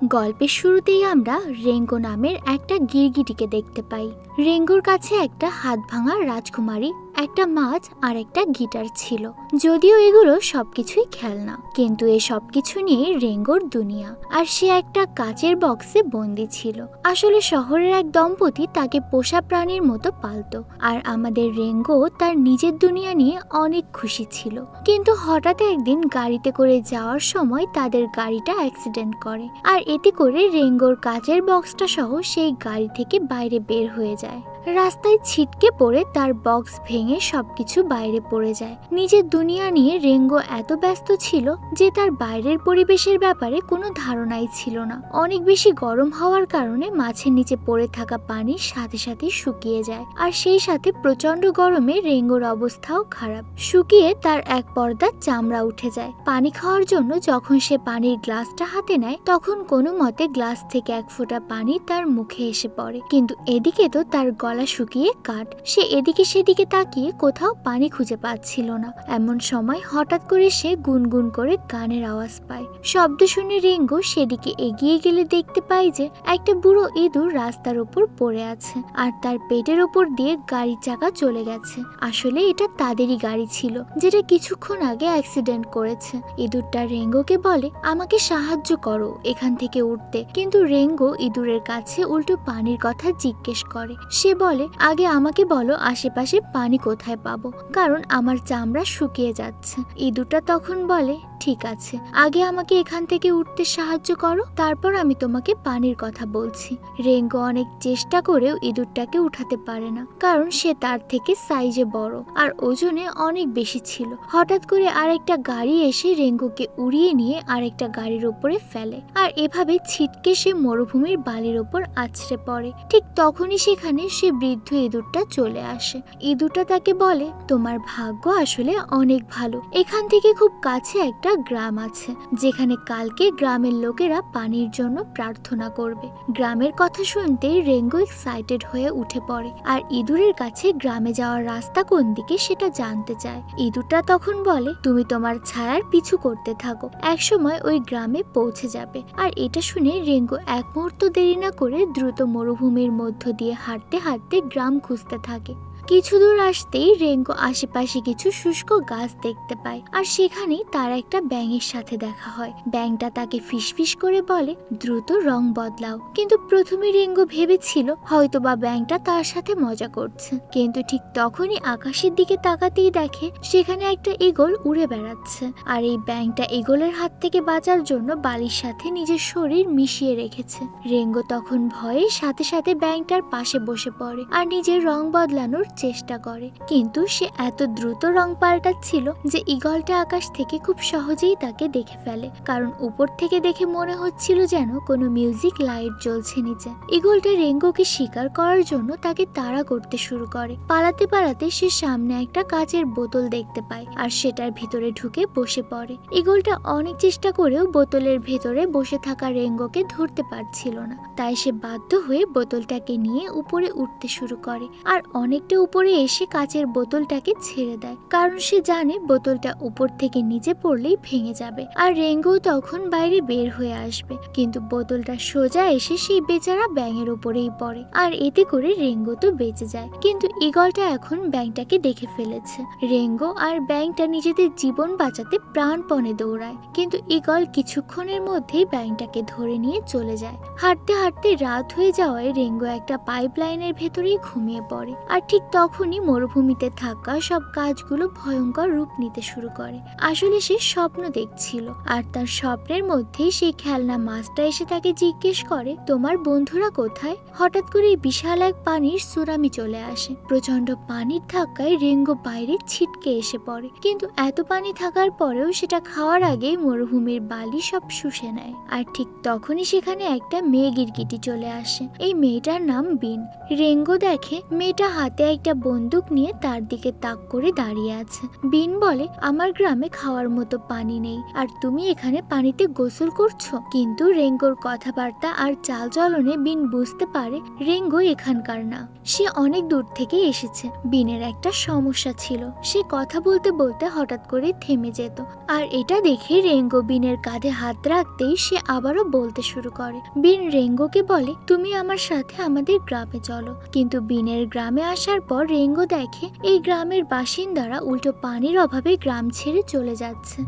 গল্পের শুরুতেই আমরা রেঙ্গো নামের একটা গিরগিটিকে দেখতে পাই। রেঙ্গোর কাছে একটা হাত ভাঙা রাজকুমারী, একটা মাছ আর একটা গিটার ছিল। যদিও এগুলো সবকিছুই খেলনা, কিন্তু এই সবকিছু নিয়ে রেঙ্গোর দুনিয়া। আর সে একটা কাচের বক্সে বন্দি ছিল। আসলে শহরের এক দম্পতি তাকে পোষা প্রাণীর মতো পালতো, আর আমাদের রেঙ্গো তার নিজের দুনিয়া নিয়ে অনেক খুশি ছিল। কিন্তু হঠাৎ একদিন গাড়িতে করে যাওয়ার সময় তাদের গাড়িটা অ্যাক্সিডেন্ট করে, আর এতে করে রেঙ্গোর কাচের বক্সটা সহ সেই গাড়ি থেকে বাইরে বের হয়ে যায়। রাস্তায় ছিটকে পড়ে তার বক্স ভেঙে সবকিছু বাইরে পড়ে যায়। নিজের দুনিয়া নিয়ে রেঙ্গো এত ব্যস্ত ছিল যে তার বাইরের পরিবেশের ব্যাপারে কোনো ধারণাই ছিল না। অনেক বেশি গরম হওয়ার কারণে মাছের নিচে পড়ে থাকা পানি সাথে সাথে শুকিয়ে যায়, আর সেই সাথে প্রচন্ড গরমে রেঙ্গোর অবস্থাও খারাপ। শুকিয়ে তার এক পর্দা চামড়া উঠে যায়। পানি খাওয়ার জন্য যখন সে পানির গ্লাসটা হাতে নেয়, তখন কোনো মতে গ্লাস থেকে এক ফোঁটা পানি তার মুখে এসে পড়ে। কিন্তু এদিকে তো তার গলা শুকিয়ে কাঠ। সে এদিকে সেদিকে তাকিয়ে কোথাও পানি খুঁজে পাচ্ছিল না। এমন সময় হঠাৎ করে সে গুনগুন করে গানের আওয়াজ পায়। শব্দ শুনে রেঙ্গো সেদিকে এগিয়ে গেলে দেখতে পায় যে একটা বুড়ো ইঁদুর রাস্তার উপর পড়ে আছে, আর তার পেটের ওপর দিয়ে গাড়ির চাকা চলে গেছে। আসলে এটা তাদেরই গাড়ি ছিল, যেটা কিছুক্ষণ আগে অ্যাক্সিডেন্ট করেছে। ইঁদুরটা রেঙ্গোকে বলে, আমাকে সাহায্য করো এখান থেকে উঠতে। কিন্তু রেঙ্গো ইঁদুরের কাছে উল্টো পানির কথা জিজ্ঞেস করে। সে বলে, আগে আমাকে বলো আশেপাশে পানি কোথায় পাবো, কারণ আমার চামড়া শুকিয়ে যাচ্ছে। ইঁদুরটা তখন বলে, ঠিক আছে, আগে আমাকে এখান থেকে উঠতে সাহায্য করো, তারপর আমি তোমাকে পানির কথা বলছি। রেঙ্গো অনেক চেষ্টা করেও ইঁদুরটাকে উঠাতে পারে না, কারণ সে তার থেকে সাইজে বড় আর ওজনে অনেক বেশি ছিল। হঠাৎ করে আরেকটা গাড়ি এসে রেঙ্গোকে উড়িয়ে নিয়ে আরেকটা গাড়ির উপরে ফেলে, আর এভাবে ছিটকে সে মরুভূমির বালির ওপর আছড়ে পড়ে। ঠিক তখনই সেখানে সে বৃদ্ধ ইঁদুরটা চলে আসে। ইঁদুরটা তাকে বলে, তোমার ভাগ্য আসলে অনেক ভালো। এখান থেকে খুব কাছে একটা গ্রাম আছে, যেখানে কালকে গ্রামের লোকেরা পানির জন্য প্রার্থনা করবে। গ্রামের কথা শুনতেই রেঙ্গো এক্সাইটেড হয়ে উঠে পড়ে, আর ইঁদুরের কাছে গ্রামে যাওয়ার রাস্তা কোন দিকে সেটা জানতে চায়। ইঁদুরটা তখন বলে, তুমি তোমার ছায়ার পিছু করতে থাকো, একসময় ওই গ্রামে পৌঁছে যাবে। আর এটা শুনে রেঙ্গো এক মুহূর্ত দেরি না করে দ্রুত মরুভূমির মধ্য দিয়ে হাঁটতে হাঁটতে গ্রাম খুঁজতে থাকে। কিছু দূর আসতেই রেঙ্গো আশেপাশে কিছু শুষ্ক গাছ দেখতে পায়, আর সেখানেই তার একটা ব্যাঙের সাথে দেখা হয়। ব্যাঙটা তাকে ফিসফিস করে বলে, দ্রুত রং বদলাও। কিন্তু প্রথমে রেঙ্গো ভেবেছিল হয়তোবা ব্যাঙটা তার সাথে মজা করছে, কিন্তু ঠিক তখনই আকাশের দিকে তাকাতেই দেখে সেখানে একটা ঈগল উড়ে বেড়াচ্ছে। আর এই ব্যাঙটা ঈগলের হাত থেকে বাঁচার জন্য বালির সাথে নিজের শরীর মিশিয়ে রেখেছে। রেঙ্গো তখন ভয়ে সাথে সাথে ব্যাঙটার পাশে বসে পড়ে আর নিজের রং বদলানোর চেষ্টা করে। কিন্তু সে এত দ্রুত রং পাল্টাচ্ছিল যে ঈগলটা আকাশ থেকে খুব সহজেই তাকে দেখে ফেলে, কারণ উপর থেকে দেখে মনে হচ্ছিল যেন কোনো মিউজিক লাইট জ্বলছে নিচে। ঈগলটা রেঙ্গোকে শিকার করার জন্য তাকে তাড়া করতে শুরু করে। পালাতে পালাতে সে সামনে একটা কাচের বোতল দেখতে পায়, আর সেটার ভিতরে ঢুকে বসে পড়ে। ঈগলটা অনেক চেষ্টা করেও বোতলের ভেতরে বসে থাকা রেঙ্গোকে ধরতে পারছিল না, তাই সে বাধ্য হয়ে বোতলটাকে নিয়ে উপরে উঠতে শুরু করে, আর অনেকটা উপরে এসে কাচের বোতলটাকে ছেড়ে দেয়, কারণ সে জানে বোতলটা উপর থেকে নিচে পড়লেই ভেঙে যাবে আর রেঙ্গো তখন বাইরে বের হয়ে আসবে। কিন্তু বোতলটা সোজা এসে সেই বেচারা ব্যাঙের উপরেই পড়ে, আর এতে করে রেঙ্গো তো বেঁচে যায়। কিন্তু ঈগলটা এখন ব্যাঙটাকে দেখে ফেলেছে। রেঙ্গো আর ব্যাঙটা নিজেদের জীবন বাঁচাতে প্রাণপণে দৌড়ায়, কিন্তু ঈগল কিছুক্ষণের মধ্যেই ব্যাঙটাকে ধরে নিয়ে চলে যায়। হাঁটতে হাঁটতে রাত হয়ে যাওয়ায় রেঙ্গো একটা পাইপ লাইনের ভেতরেই ঘুমিয়ে পড়ে। আর ঠিক তখনই মরুভূমিতে থাকা সব গাছগুলো ভয়ঙ্কর রূপ নিতে শুরু করে। আসলে সে স্বপ্ন দেখছিল, আর তার স্বপ্নের মধ্যেই সেই খেলনা মাছটা এসে তাকে জিজ্ঞেস করে, তোমার বন্ধুরা কোথায়? হঠাৎ করে বিশাল এক পানির সুনামি চলে আসে। প্রচন্ড পানির ধাক্কায় রেঙ্গো বাইরে ছিটকে এসে পড়ে, কিন্তু এত পানি থাকার পরেও সেটা খাওয়ার আগেই মরুভূমির বালি সব শুষে নেয়। আর ঠিক তখনই সেখানে একটা মেয়ে গিরগিটি চলে আসে। এই মেয়েটার নাম বিন। রেঙ্গো দেখে মেয়েটা হাতে একটা বন্দুক নিয়ে তার দিকে তাক করে দাঁড়িয়ে আছে। বিন বলে, আমার গ্রামে খাওয়ার মতো পানি নেই, আর তুমি এখানে পানিতে গোসল করছো। কিন্তু রেঙ্গোর কথাবার্তা আর চালচলনে বিন বুঝতে পারে রেঙ্গো এখানকার না, সে অনেক দূর থেকে এসেছে। বিনের একটা সমস্যা ছিল, সে কথা বলতে বলতে হঠাৎ করে থেমে যেত। আর এটা দেখে রেঙ্গো বিনের কাঁধে হাত রাখতেই সে আবারও বলতে শুরু করে। বিন রেঙ্গোকে বলে, তুমি আমার সাথে আমাদের গ্রামে চলো। কিন্তু বিনের গ্রামে আসার পর রেঙ্গো দেখে এই গ্রামের বাসিন্দারা উল্টো পানির অভাবে গ্রাম ছেড়ে চলে যাচ্ছে।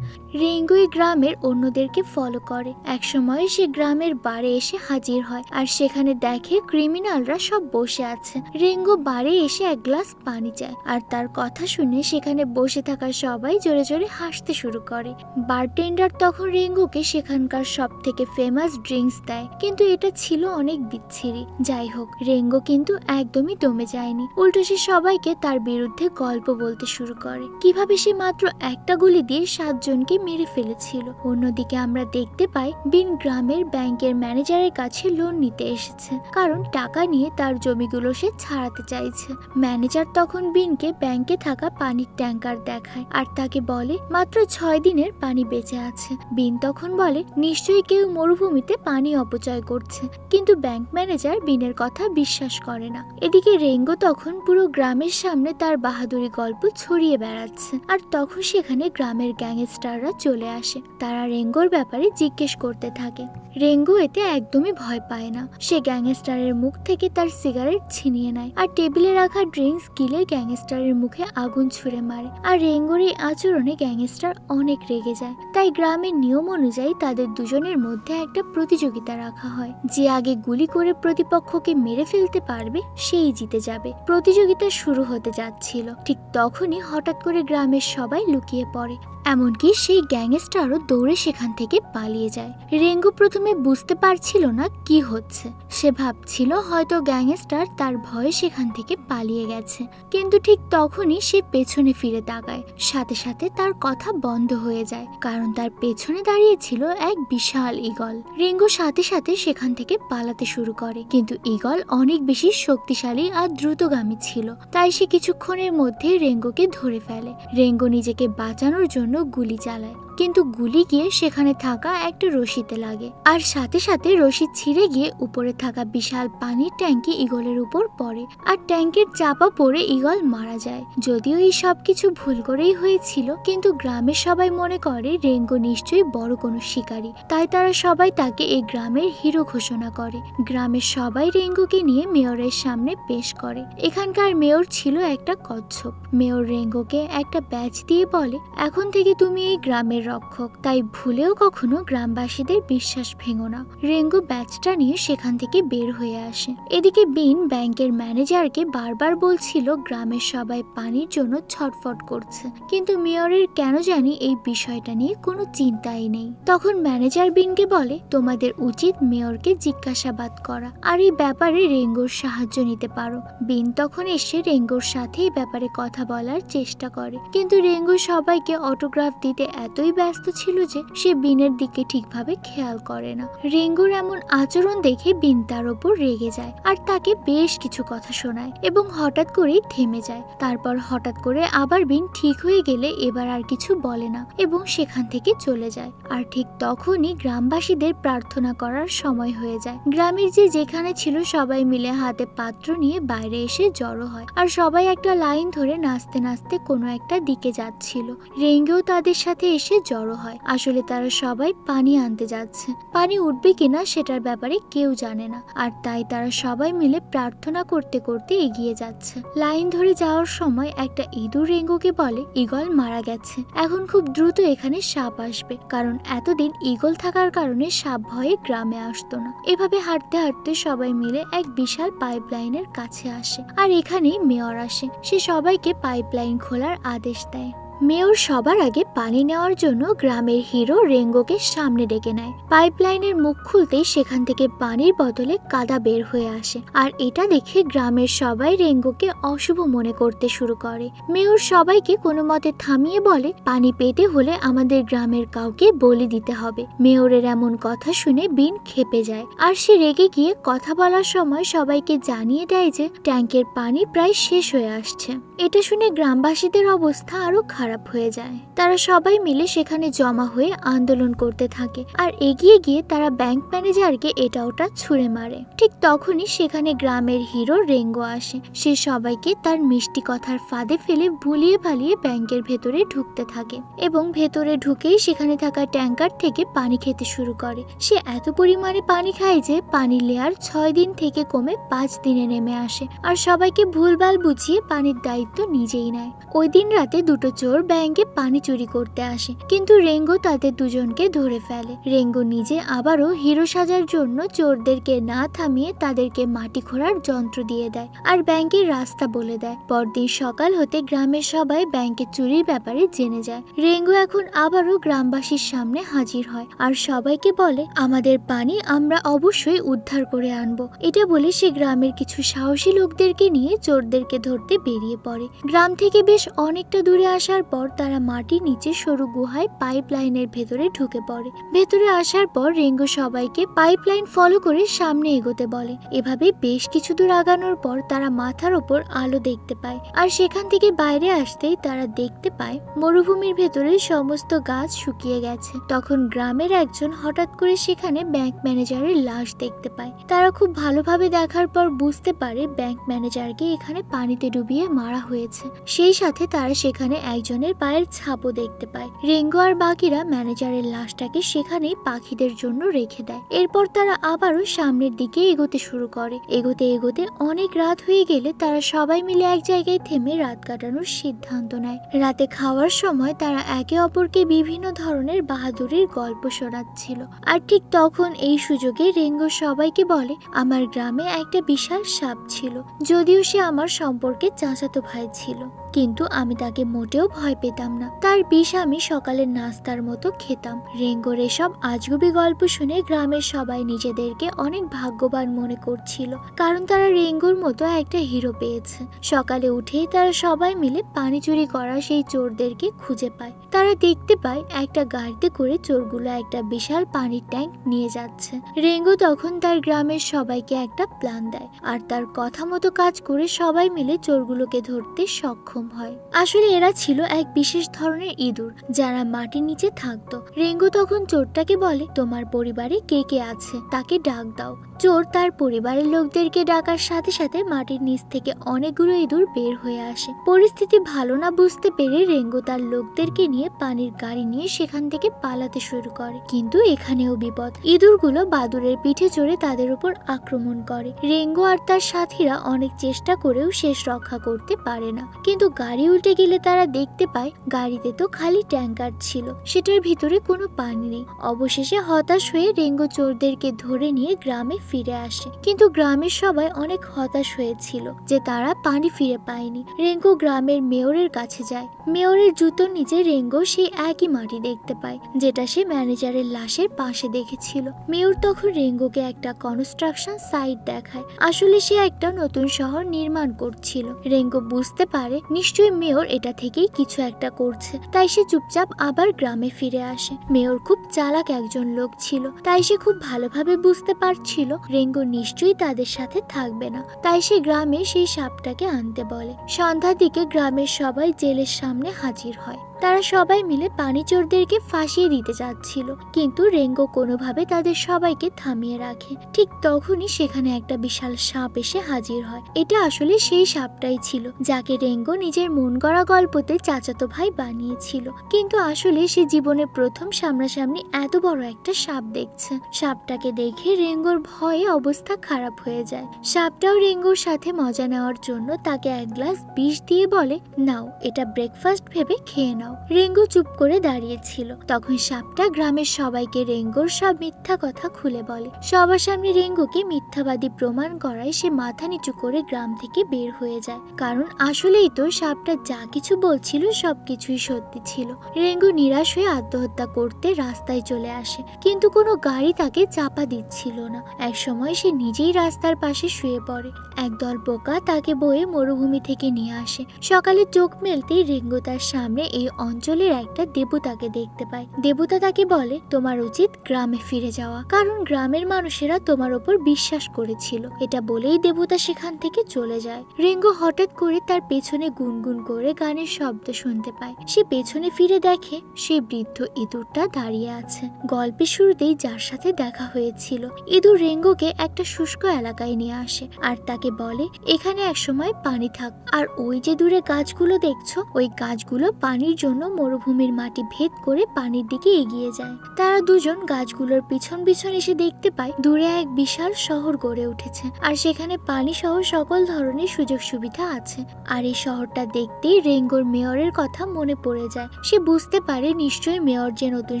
রেঙ্গো এই গ্রামের অন্যদেরকে ফলো করে। একসময় সে গ্রামের বারে এসে হাজির হয়, আর সেখানে দেখে ক্রিমিনালরা সব বসে আছে। রেঙ্গো বারে এসে এক গ্লাস পানি চায়, আর তার কথা শুনে সেখানে বসে থাকা সবাই জোরে জোরে হাসতে শুরু করে। বারটেন্ডার তখন রেঙ্গোকে সেখানকার সব থেকে ফেমাস ড্রিঙ্কস দেয়, কিন্তু এটা ছিল অনেক বিচ্ছিরি। যাই হোক, রেঙ্গো কিন্তু একদমই দমে যায়নি, উল্টো সে সবাইকে তার বিরুদ্ধে গল্প বলতে শুরু করে, কিভাবে সে মাত্র একটা গুলি দিয়ে 7 জনকে মেরে ফেলেছিল। অন্যদিকে আমরা দেখতে পাই বিন গ্রামের ব্যাংকের ম্যানেজারের কাছে লোন নিতে এসেছে, কারণ টাকা নিয়ে তার জমিগুলো সে ছাড়াতে চাইছে। ম্যানেজার তখন বিনকে ব্যাংকে থাকা পানির ট্যাঙ্কার দেখায়, আর তাকে বলে মাত্র 6 দিনের পানি বেঁচে আছে। বিন তখন বলে, নিশ্চয়ই কেউ মরুভূমিতে পানি অপচয় করছে, কিন্তু ব্যাংক ম্যানেজার বিনের কথা বিশ্বাস করে না। এদিকে রেঙ্গো তখন পুরো গ্রামের সামনে তার বাহাদুরি গল্প ছড়িয়ে বেড়াচ্ছে, আর তখন সেখানে গ্রামের গ্যাংস্টাররা চলে আসে। তারা রেঙ্গোর ব্যাপারে জিজ্ঞেস করতে থাকে। রেঙ্গো এতে একদমই ভয় পায় না, সে গ্যাংস্টারের মুখ থেকে তার সিগারেট ছিনিয়ে নেয়, আর টেবিলে রাখা ড্রিঙ্কস গিলে গ্যাংস্টারের মুখে আগুন ছুঁড়ে মারে। আর রেঙ্গোর এই আচরণে গ্যাংস্টার অনেক রেগে যায়। তাই গ্রামের নিয়ম অনুযায়ী তাদের দুজনের মধ্যে একটা প্রতিযোগিতা রাখা হয়, যে আগে গুলি করে প্রতিপক্ষকে মেরে ফেলতে পারবে সেই জিতে যাবে। প্রতিযোগিতা শুরু হতে যাচ্ছিল, ঠিক তখনই হঠাৎ করে গ্রামের সবাই লুকিয়ে পড়ে, এমনকি সেই গ্যাংস্টারও দৌড়ে সেখান থেকে পালিয়ে যায়। রেঙ্গো প্রথমে বুঝতে পারছিল না কি হচ্ছে, সে ভাবছিল হয়তো গ্যাংস্টার তার ভয়ে সেখান থেকে পালিয়ে গেছে। কিন্তু ঠিক তখনই সে পেছনে ফিরে তাকায়, সাথে সাথে তার কথা বন্ধ হয়ে যায়, কারণ তার পেছনে দাঁড়িয়ে ছিল এক বিশাল ঈগল। রেঙ্গো সাথে সাথে সেখান থেকে পালাতে শুরু করে, কিন্তু ঈগল অনেক বেশি শক্তিশালী আর দ্রুতগামী ছিল, তাই সে কিছুক্ষণের মধ্যে রেঙ্গোকে ধরে ফেলে। রেঙ্গো নিজেকে বাঁচানোর জন্য গুলি চালায়, কিন্তু গুলি গিয়ে সেখানে থাকা একটা রশিতে লাগে, আর সাথে সাথে রশি ছিঁড়ে গিয়ে উপরে থাকা বিশাল পানির ট্যাঙ্কি ঈগলের উপর পড়ে, আর ট্যাঙ্কের চাপা পড়ে ঈগল মারা যায়। যদিও এই সব কিছু ভুল করেই হয়েছিল, কিন্তু গ্রামের সবাই মনে করে রেঙ্গো নিশ্চয়ই বড় কোনো শিকারী, তাই তারা সবাই তাকে এই গ্রামের হিরো ঘোষণা করে। গ্রামের সবাই রেঙ্গোকে নিয়ে মেয়রের সামনে পেশ করে। এখানকার মেয়র ছিল একটা কচ্ছপ। মেয়র রেঙ্গোকে একটা ব্যাজ দিয়ে বলে, এখন থেকে তুমি এই গ্রামের রক্ষক, তাই ভুলেও কখনো গ্রামবাসীদের বিশ্বাস ভেঙো না। রেঙ্গো ব্যাচটা নিয়ে সেখান থেকে বের হয়ে আসে। এদিকে বিন ব্যাংকের ম্যানেজারকে বারবার বলছিল গ্রামের সবাই পানির জন্য ছটফট করছে, কিন্তু মেয়রের কেন জানি এই বিষয়টা নিয়ে কোনো চিন্তাই নেই। তখন ম্যানেজার বিনকে বলে, তোমাদের উচিত মেয়রকে জিজ্ঞাসাবাদ করা, আর এই ব্যাপারে রেঙ্গোর সাহায্য নিতে পারো। বিন তখন এসে রেঙ্গোর সাথে এই ব্যাপারে কথা বলার চেষ্টা করে, কিন্তু রেঙ্গো সবাইকে অটোগ্রাফ দিতে এতই ব্যস্ত ছিল যে সে বিনের দিকে ঠিকভাবে খেয়াল করে না। রেঙ্গোর এমন আচরণ দেখে বিন তার ওপর রেগে যায়, আর তাকে বেশ কিছু কথা শোনায় এবং হঠাৎ করেই থেমে যায়। তারপর হঠাৎ করে আবার বিন ঠিক হয়ে গেলে এবার আর কিছু বলে না এবং সেখান থেকে চলে যায়। আর ঠিক তখনই গ্রামবাসীদের প্রার্থনা করার সময় হয়ে যায়। গ্রামের যে যেখানে ছিল সবাই মিলে হাতে পাত্র নিয়ে বাইরে এসে জড়ো হয়, আর সবাই একটা লাইন ধরে নাচতে নাচতে কোনো একটা দিকে যাচ্ছিল। রেঙ্গোও তাদের সাথে এসে জড়ো হয়। আসলে তারা সবাই পানি আনতে যাচ্ছে, পানি উঠবে কিনা সেটার ব্যাপারে কেউ জানে না, আর তাই তারা সবাই মিলে প্রার্থনা করতে করতে এগিয়ে যাচ্ছে। লাইন ধরে যাওয়ার সময় একটা ইঁদুর রেঙ্গোকে বলে, ঈগল মারা গেছে, এখন খুব দ্রুত এখানে সাপ আসবে, কারণ এতদিন ঈগল থাকার কারণে সাপ ভয়ে গ্রামে আসতো না। এভাবে হাঁটতে হাঁটতে সবাই মিলে এক বিশাল পাইপলাইনের কাছে আসে, আর এখানেই মেয়র আসে। সে সবাইকে পাইপলাইন খোলার আদেশ দেয়। মেয়র সবার আগে পানি নেওয়ার জন্য গ্রামের হিরো রেঙ্গোকে সামনে ডেকে নেয়। পাইপলাইনের মুখ খুলতেই সেখান থেকে পানির বদলে কাদা বের হয়ে আসে, আর এটা দেখে গ্রামের সবাই রেঙ্গোকে অশুভ মনে করতে শুরু করে। মেয়র সবাইকে কোনো মতে থামিয়ে বলে, পানি পেতে হলে আমাদের গ্রামের কাউকে বলি দিতে হবে। মেয়রের এমন কথা শুনে বিন ক্ষেপে যায়, আর সে রেগে গিয়ে কথা বলার সময় সবাইকে জানিয়ে দেয় যে ট্যাঙ্কের পানি প্রায় শেষ হয়ে আসছে। এটা শুনে গ্রামবাসীদের অবস্থা আরো খারাপ হয়ে যায়। তারা সবাই মিলে সেখানে জমা হয়ে আন্দোলন করতে থাকে, আর এগিয়ে গিয়ে তারা ব্যাংক ম্যানেজারকে এটা ওটা ছুঁড়ে মারে। ঠিক তখনই সেখানে গ্রামের হিরো রেঙ্গো আসে। সে সবাইকে তার মিষ্টি কথার ফাঁদে ফেলে ভুলিয়ে ভালিয়ে ব্যাংকের ভেতরে ঢুকতে থাকে, এবং ভেতরে ঢুকেই সেখানে থাকা ট্যাঙ্কার থেকে পানি খেতে শুরু করে। সে এত পরিমাণে পানি খায় যে পানির লেয়ার 6 দিন থেকে কমে 5 দিনে নেমে আসে, আর সবাইকে ভুলভাল বুঝিয়ে পানির দায়িত্ব নিজেই নেয়। ওই দিন রাতে দুটো চোর ব্যাংকে পানি চুরি করতে আসে, কিন্তু রেঙ্গো তাদের দুজনকে ধরে ফেলে। রেঙ্গো নিজে আবারও হিরো সাজার জন্য চোরদেরকে না থামিয়ে তাদেরকে মাটি খোঁড়ার যন্ত্র দিয়ে দেয়, আর ব্যাংকের রাস্তা বলে দেয়। পরদিন সকাল হতে গ্রামের সবাই ব্যাংকে চুরির ব্যাপারে জেনে যায়। রেঙ্গো এখন আবারও গ্রামবাসীর সামনে হাজির হয়, আর সবাইকে বলে, আমাদের পানি আমরা অবশ্যই উদ্ধার করে আনবো। এটা বলে সে গ্রামের কিছু সাহসী লোকদেরকে নিয়ে চোরদেরকে ধরতে বেরিয়ে পড়ে। গ্রাম থেকে বেশ অনেকটা দূরে আসার পর তারা মাটির নিচে সরু গুহায় পাইপ লাইনের ভেতরে ঢুকে পড়ে। ভেতরে আসার পর রেঙ্গো সবাইকে পাইপ লাইন ফলো করে সামনে এগোতে বলে। এভাবে বেশ কিছু দূর আগানোর পর তারা মাথার ওপর আলো দেখতে পায়, আর সেখান থেকে বাইরে আসতেই তারা দেখতে পায় মরুভূমির ভেতরে সমস্ত গাছ শুকিয়ে গেছে। তখন গ্রামের একজন হঠাৎ করে সেখানে ব্যাংক ম্যানেজারের লাশ দেখতে পায়। তারা খুব ভালোভাবে দেখার পর বুঝতে পারে ব্যাংক ম্যানেজারকে এখানে পানিতে ডুবিয়ে মারা হয়েছে। সেই সাথে তারা সেখানে একজনের পায়ের ছাপও দেখতে পায়। রেঙ্গো আর বাকিরা ম্যানেজারের লাশটাকে সেখানেই পাখিদের জন্য রেখে দেয়। এরপর তারা আবারও সামনের দিকে এগোতে শুরু করে। এগোতে এগোতে অনেক রাত হয়ে গেলে তারা সবাই মিলে এক জায়গায় থেমে রাত কাটানোর সিদ্ধান্ত নেয়। রাতে খাওয়ার সময় তারা একে অপরকে বিভিন্ন ধরনের বাহাদুরির গল্প শোনাচ্ছিল, আর ঠিক তখন এই সুযোগে রেঙ্গো সবাইকে বলে, আমার গ্রামে একটা বিশাল সাপ ছিল। যদিও সে আমার সম্পর্কে চাচাতো ভাই ছিল, কিন্তু আমি তাকে মোটেও ভয় পেতাম না। তার বিষ আমি সকালের নাস্তার মতো খেতাম। রেঙ্গোর এসব আজগুবি গল্প শুনে গ্রামের সবাই নিজেদেরকে অনেক ভাগ্যবান মনে করছিল, কারণ তারা রেঙ্গোর মতো একটা হিরো পেয়েছে। সকালে উঠেই তারা সবাই মিলে পানি চুরি করা সেই চোরদেরকে খুঁজে পায়। তারা দেখতে পায় একটা গাড়িতে করে চোরগুলো একটা বিশাল পানির ট্যাঙ্ক নিয়ে যাচ্ছে। রেঙ্গো তখন তার গ্রামের সবাইকে একটা প্ল্যান দেয়, আর তার কথা মতো কাজ করে সবাই মিলে চোরগুলোকে ধরতে সক্ষম হয়। আসলে এরা ছিল এক বিশেষ ধরনের ইঁদুর যারা মাটির নিচে থাকতো। রেঙ্গো তখন চোরটাকে বলে, তোমার পরিবারে কে কে আছে তাকে ডাক দাও। চোর তার পরিবারের লোকদেরকে ডাকার সাথে সাথে মাটির নিচ থেকে অনেকগুলো ইঁদুর বের হয়ে আসে। পরিস্থিতি ভালো না বুঝতে পেরে রেঙ্গো তার লোকদেরকে নিয়ে পানির গাড়ি নিয়ে সেখান থেকে পালাতে শুরু করে, কিন্তু এখানেও বিপদ। ইঁদুরগুলো বাদুরের পিঠে চড়ে তাদের উপর আক্রমণ করে। রেঙ্গো আর তার সাথীরা অনেক চেষ্টা করেও শেষ রক্ষা করতে পারে না, কিন্তু গাড়ি উল্টে গেলে তারা দেখতে পায় গাড়িতে তো খালি ট্যাঙ্কার ছিল, সেটার ভিতরে কোনো পানি নেই। অবশেষে হতাশ হয়ে রেঙ্গো চোরদেরকে ধরে নিয়ে গ্রামে ফিরে আসে, কিন্তু গ্রামের সবাই অনেক হতাশ হয়েছিল যে তারা পানি ফিরে পায়নি। রেঙ্গো গ্রামের মেয়রের কাছে যায়। মেয়রের জুতোর নিচে রেঙ্গো সেই একই মাটি দেখতে পায় যেটা সে ম্যানেজারের লাশের পাশে দেখেছিল। মেয়র তখন রেঙ্গোকে একটা কনস্ট্রাকশন সাইট দেখায়। আসলে সে একটা নতুন শহর নির্মাণ করছিল। রেঙ্গো বুঝতে পারে নিশ্চয়ই মেয়র এটা থেকেই কিছু একটা করছে, তাই সে চুপচাপ আবার গ্রামে ফিরে আসে। মেয়র খুব চালাক একজন লোক ছিল, তাই সে খুব ভালোভাবে বুঝতে পারছিল রেঙ্গো নিশ্চয়ই তাদের সাথে থাকবে না, তাই সে গ্রামে সেই সাপটাকে আনতে বলে। সন্ধ্যার দিকে গ্রামের সবাই জেলের সামনে হাজির হয়। তারা সবাই মিলে পানি চোরদেরকে ফাঁসিয়ে দিতে যাচ্ছিল, কিন্তু রেঙ্গো কোনোভাবে তাদের সবাইকে থামিয়ে রাখে। ঠিক তখনই সেখানে একটা বিশাল সাপ এসে হাজির হয়। এটা আসলে সেই সাপটাই ছিল যাকে রেঙ্গো নিজের মন গড়া গল্পতে চাচাতো ভাই বানিয়েছিল, কিন্তু আসলে সে জীবনে প্রথম সামনাসামনি এত বড় একটা সাপ দেখছে। সাপটাকে দেখে রেঙ্গোর ভয়ে অবস্থা খারাপ হয়ে যায়। সাপটাও রেঙ্গোর সাথে মজা নেওয়ার জন্য তাকে এক গ্লাস বিষ দিয়ে বলে, নাও এটা ব্রেকফাস্ট ভেবে খেয়ে নাও। দাঁড়াও। রেঙ্গো চুপ করে দাঁড়িয়েছিল। তখন সাপটা গ্রামের সবাইকে রেঙ্গোর সব মিথ্যা কথা খুলে বলে। সবার সামনে রেঙ্গোকে মিথ্যাবাদী প্রমাণ করায় সে মাথা নিচু করে গ্রাম থেকে বের হয়ে যায়, কারণ আসলেই তো সাপটা যা কিছু বলছিল সবকিছুই সত্যি ছিল। রেঙ্গো নিরাশ হয়ে আত্মহত্যা করতে রাস্তায় চলে আসে, কিন্তু কোনো গাড়ি তাকে চাপা দিচ্ছিল না। এক সময় সে নিজেই রাস্তার পাশে শুয়ে পড়ে। একদল পোকা তাকে বয়ে মরুভূমি থেকে নিয়ে আসে। সকালে চোখ মেলতেই রেঙ্গো তার সামনে এই অঞ্চলের একটা দেবতাকে দেখতে পায়। দেবতা তাকে বলে, তোমার উচিত গ্রামে ফিরে যাওয়া, কারণ গ্রামের মানুষেরা তোমার ওপর বিশ্বাস করেছিল। এটা বলেই দেবতা সেখান থেকে চলে যায়। রেঙ্গো হঠাৎ করে তার পেছনে গুনগুন করে গানের শব্দ শুনতে পায়। সে পেছনে ফিরে দেখে সে বৃদ্ধ ইঁদুরটা দাঁড়িয়ে আছে। গল্পের শুরুতেই যার সাথে দেখা হয়েছিল। ইঁদুর রেঙ্গোকে একটা শুষ্ক এলাকায় নিয়ে আসে আর তাকে বলে, এখানে একসময় পানি থাক, আর ওই যে দূরে গাছগুলো দেখছো, ওই গাছগুলো পানির জন্য মরুভূমির মাটি ভেদ করে পানির দিকে এগিয়ে যায়। তারা দুজন গাছগুলোর পিছন পিছন এসে দেখতে পায় দূরে এক বিশাল শহর গড়ে উঠেছে, আর সেখানে পানি সহ সকল ধরনের সুযোগ সুবিধা আছে। আর এই শহরটা দেখতেই রেঙ্গোর মেয়রের কথা মনে পড়ে যায়। সে বুঝতে পারে নিশ্চয়ই মেয়র যে নতুন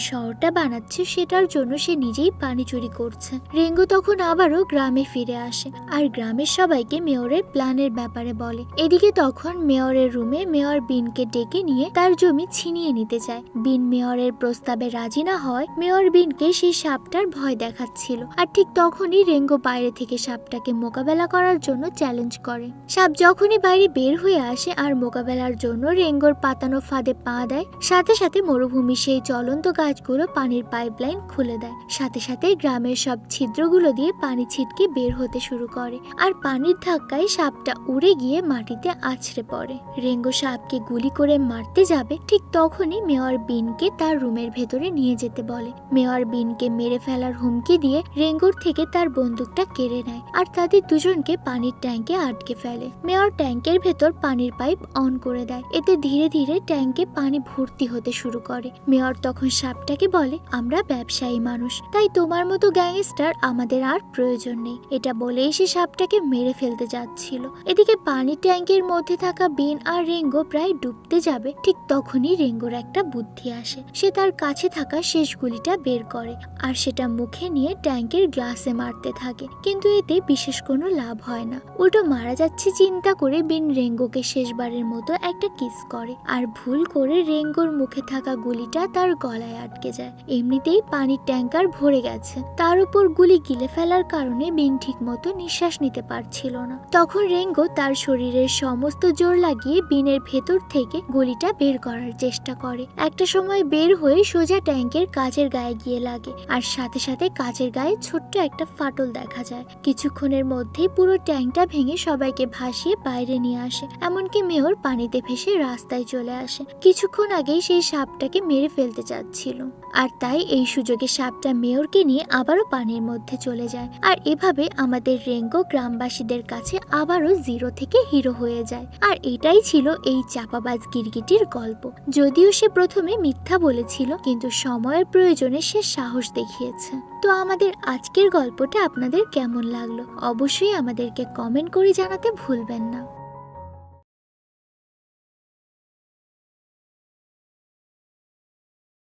শহরটা বানাচ্ছে সেটার জন্য সে নিজেই পানি চুরি করছে। রেঙ্গো তখন আবারও গ্রামে ফিরে আসে আর গ্রামের সবাইকে মেয়রের প্ল্যানের ব্যাপারে বলে। এদিকে তখন মেয়রের রুমে মেয়র বিনকে ডেকে নিয়ে তার জমি ছিনিয়ে নিতে চায়। বিন মেয়রের প্রস্তাবে রাজি না হয় মেয়র বিনকে সেই সাপটার ভয় দেখাচ্ছিল। আর ঠিক তখনই রেঙ্গো বাইরে থেকে সাপটাকে মোকাবেলা করার জন্য চ্যালেঞ্জ করে। সাপ যখনই বাইরে বের হয়ে আসে আর মোকাবেলার জন্য রেঙ্গোর পাতানো ফাঁদে পা দেয়, সাথে সাথে মরুভূমি সেই জ্বলন্ত গাছগুলো পানির পাইপলাইন খুলে দেয়। সাথে সাথে গ্রামের সব ছিদ্রগুলো দিয়ে পানি ছিটকে বের হতে শুরু করে, আর পানির ধাক্কায় সাপটা উড়ে গিয়ে মাটিতে আছড়ে পড়ে। রেঙ্গো সাপকে গুলি করে মারতে যাবে, ঠিক তখনই মেয়র বিনকে তার রুমের ভেতরে নিয়ে যেতে বলে। মেয়র বিনকে মেরে ফেলার হুমকি দিয়ে রেঙ্গোর থেকে তার বন্দুকটা কেড়ে নেয় আর তাদের দুজনকে পানির ট্যাঙ্কে আটকে ফেলে। মেয়র ট্যাঙ্কের ভেতর পানির পাইপ অন করে দেয়। এতে ধীরে ধীরে ট্যাঙ্কে পানি ভর্তি হতে শুরু করে। মেয়র তখন সাপটাকে বলে, আমরা ব্যবসায়ী মানুষ, তাই তোমার মতো গ্যাংস্টার আমাদের আর প্রয়োজন নেই। এটা বলেই সে সাপটাকে মেরে ফেলতে যাচ্ছিল। এদিকে পানির ট্যাঙ্কের মধ্যে থাকা বিন আর রেঙ্গো প্রায় ডুবতে যাবে, ঠিক তখনই রেঙ্গোর একটা বুদ্ধি আসে। সে তার কাছে থাকা শেষ গুলিটা বের করে আর সেটা মুখে নিয়ে ট্যাঙ্কের গ্লাসে মারতে থাকে, কিন্তু এতে বিশেষ কোনো লাভ হয় না। উল্টো মারা যাচ্ছে চিন্তা করে বিন রেঙ্গোকে শেষবারের মতো একটা কিস করে, আর ভুল করে রেঙ্গোর মুখে থাকা গুলিটা তার গলায় আটকে যায়। এমনিতেই পানির ট্যাঙ্কার ভরে গেছে, তার উপর গুলি গিলে ফেলার কারণে বিন ঠিক মতো নিঃশ্বাস নিতে পারছিল না। তখন রেঙ্গো তার শরীরের সমস্ত জোর লাগিয়ে বিনের ভেতর থেকে গুলিটা বের করার চেষ্টা করে। একটা সময় বের হয়ে সোজা ট্যাঙ্কের কাচের গায়ে গিয়ে লাগে, আর সাথে সাথে কাচের গায়ে ছোট্ট একটা ফাটল দেখা যায়। কিছুক্ষণের মধ্যেই পুরো ট্যাঙ্কটা ভেঙে সবাইকে ভাসিয়ে বাইরে নিয়ে আসে, এমনকি মেয়র পানিতে ভেসে রাস্তায় চলে আসে। কিছুক্ষণ আগেই সেই সাপটাকে মেরে ফেলতে চাচ্ছিল, আর তাই এই সুযোগে সাপটা মেয়রকে নিয়ে আবারও পানির মধ্যে চলে যায়। আর এভাবে আমাদের রেঙ্গো গ্রামবাসীদের কাছে আবারও জিরো থেকে হিরো হয়ে যায়। আর এটাই ছিল এই চাপাবাজ গিরগিটির গল্প। যদিও সে প্রথমে মিথ্যা বলেছিল, কিন্তু সময়ের প্রয়োজনে সে সাহস দেখিয়েছে। তো আমাদের আজকের গল্পটা আপনাদের কেমন লাগলো অবশ্যই আমাদেরকে কমেন্ট করে জানাতে ভুলবেন না।